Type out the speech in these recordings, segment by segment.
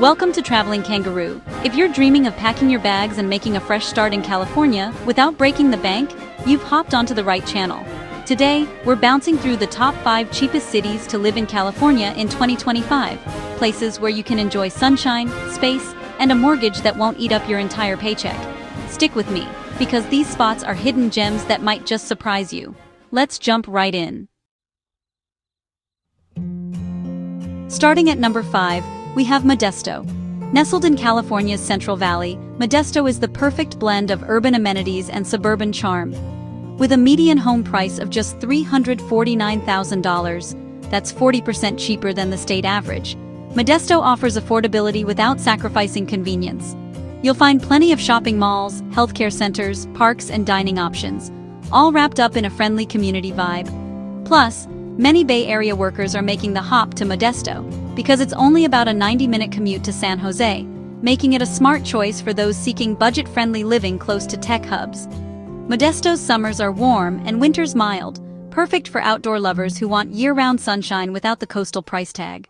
Welcome to Traveling Kangaroo. If you're dreaming of packing your bags and making a fresh start in California without breaking the bank, you've hopped onto the right channel. Today, we're bouncing through the top 5 cheapest cities to live in California in 2025, places where you can enjoy sunshine, space, and a mortgage that won't eat up your entire paycheck. Stick with me, because these spots are hidden gems that might just surprise you. Let's jump right in. Starting at number 5, we have Modesto. Nestled in California's Central Valley, Modesto is the perfect blend of urban amenities and suburban charm. With a median home price of just $349,000, that's 40% cheaper than the state average, Modesto offers affordability without sacrificing convenience. You'll find plenty of shopping malls, healthcare centers, parks, and dining options, all wrapped up in a friendly community vibe. Plus, many Bay Area workers are making the hop to Modesto, because it's only about a 90-minute commute to San Jose, making it a smart choice for those seeking budget-friendly living close to tech hubs. Modesto's summers are warm and winters mild, perfect for outdoor lovers who want year-round sunshine without the coastal price tag.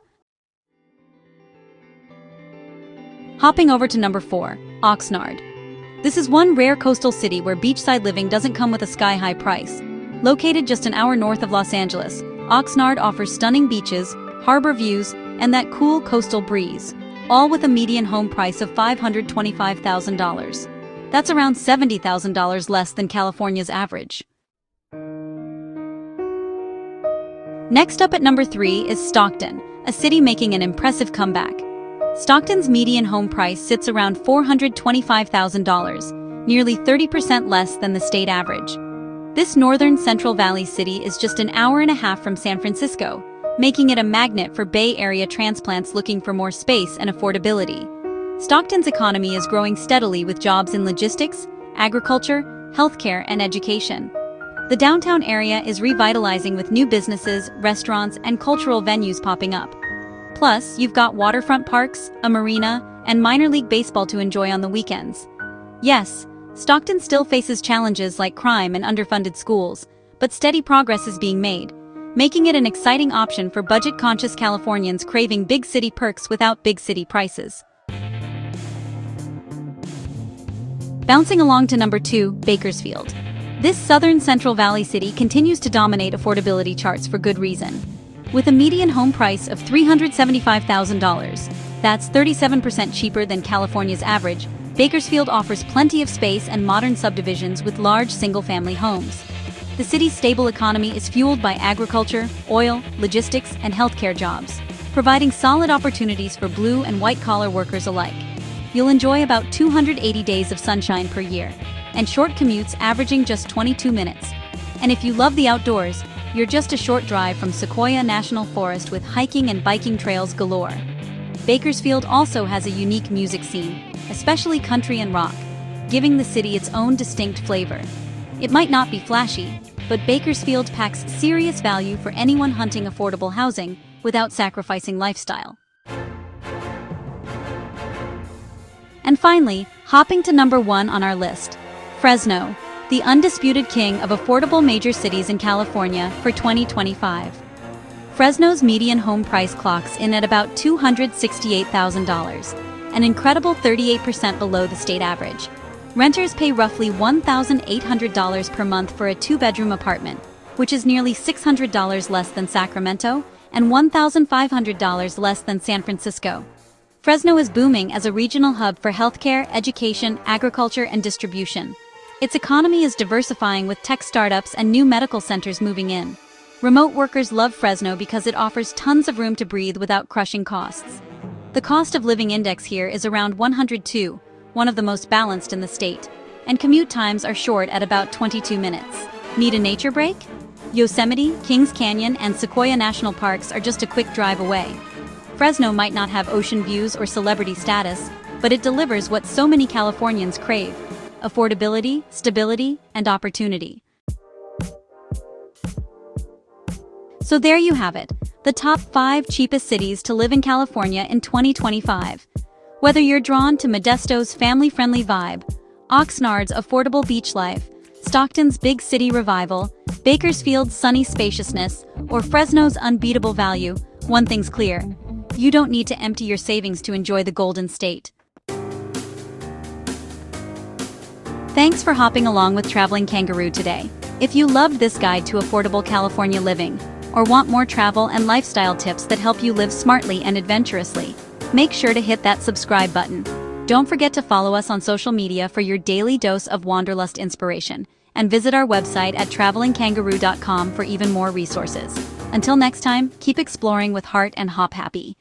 Hopping over to number 4, Oxnard. This is one rare coastal city where beachside living doesn't come with a sky-high price. Located just an hour north of Los Angeles, Oxnard offers stunning beaches, harbor views, and that cool coastal breeze, all with a median home price of $525,000. That's around $70,000 less than California's average. Next up at number 3 is Stockton, a city making an impressive comeback. Stockton's median home price sits around $425,000, nearly 30% less than the state average. This northern Central Valley city is just an hour and a half from San Francisco, making it a magnet for Bay Area transplants looking for more space and affordability. Stockton's economy is growing steadily with jobs in logistics, agriculture, healthcare, and education. The downtown area is revitalizing with new businesses, restaurants, and cultural venues popping up. Plus, you've got waterfront parks, a marina, and minor league baseball to enjoy on the weekends. Yes, Stockton still faces challenges like crime and underfunded schools, but steady progress is being made, making it an exciting option for budget-conscious Californians craving big city perks without big city prices. Bouncing along to number 2, Bakersfield. This southern Central Valley city continues to dominate affordability charts for good reason. With a median home price of $375,000, that's 37% cheaper than California's average, Bakersfield offers plenty of space and modern subdivisions with large single-family homes. The city's stable economy is fueled by agriculture, oil, logistics, and healthcare jobs, providing solid opportunities for blue and white-collar workers alike. You'll enjoy about 280 days of sunshine per year, and short commutes averaging just 22 minutes. And if you love the outdoors, you're just a short drive from Sequoia National Forest with hiking and biking trails galore. Bakersfield also has a unique music scene, especially country and rock, giving the city its own distinct flavor. It might not be flashy, but Bakersfield packs serious value for anyone hunting affordable housing without sacrificing lifestyle. And finally, hopping to number 1 on our list, Fresno, the undisputed king of affordable major cities in California for 2025. Fresno's median home price clocks in at about $268,000, an incredible 38% below the state average. Renters pay roughly $1,800 per month for a 2-bedroom apartment, which is nearly $600 less than Sacramento and $1,500 less than San Francisco. Fresno is booming as a regional hub for healthcare, education, agriculture, and distribution. Its economy is diversifying with tech startups and new medical centers moving in. Remote workers love Fresno because it offers tons of room to breathe without crushing costs. The cost of living index here is around 102, one of the most balanced in the state, and commute times are short at about 22 minutes. Need a nature break? Yosemite, Kings Canyon, and Sequoia National Parks are just a quick drive away. Fresno might not have ocean views or celebrity status, but it delivers what so many Californians crave: affordability, stability, and opportunity. So there you have it, the top 5 cheapest cities to live in California in 2025. Whether you're drawn to Modesto's family-friendly vibe, Oxnard's affordable beach life, Stockton's big city revival, Bakersfield's sunny spaciousness, or Fresno's unbeatable value, one thing's clear: You don't need to empty your savings to enjoy the Golden State. Thanks for hopping along with Traveling Kangaroo today. If you loved this guide to affordable California living, or want more travel and lifestyle tips that help you live smartly and adventurously, make sure to hit that subscribe button. Don't forget to follow us on social media for your daily dose of wanderlust inspiration, and visit our website at travelingkangaroo.com for even more resources. Until next time, keep exploring with heart and hop happy.